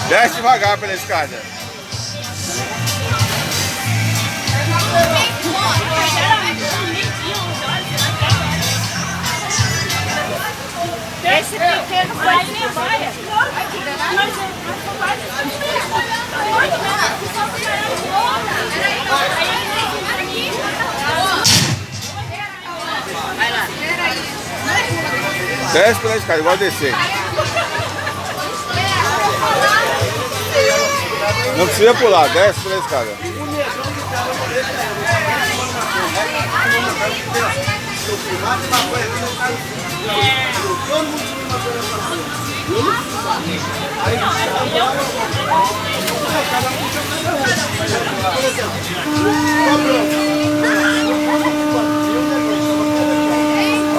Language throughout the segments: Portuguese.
Desce devagar pela escada. Esse pequeno vai embora. Vai lá. Desce pela escada, igual descer. Não precisa pular, desce pela escada.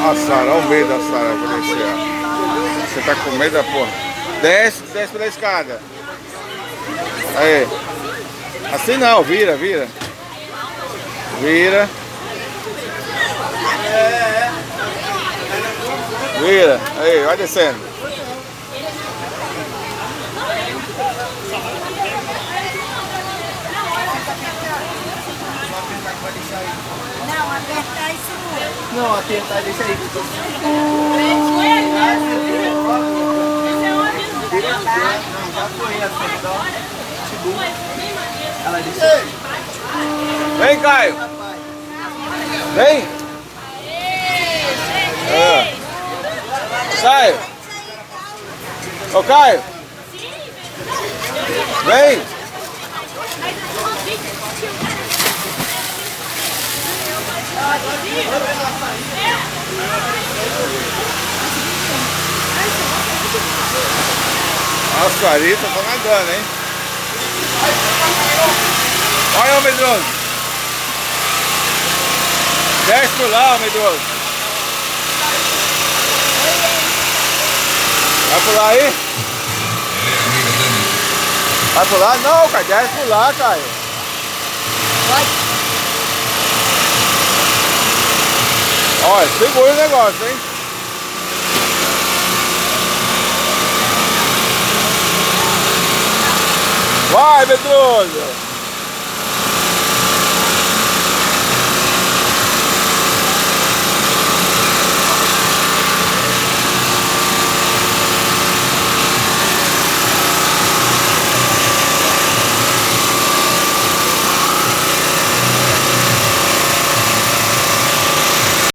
A Sara, olha o medo da Sara pra descer. Você tá com medo da porra? Desce pela escada. Aí. Assim não, vira. Vira. Vira. Aí, vai descendo. Não, apertar isso não. Não, apertar deixa aí. Não, já foi essa, então. Ela disse. Vem, Caio. Vem. Sai. Ô, Caio. Vem. A Sarita tá nadando, hein? Olha o medroso. Desce por lá, o medroso. Vai pular aí? Vai pular? Não, cara, desce por lá, Caio. Vai. Olha, segura o negócio, hein? Vai, medroso!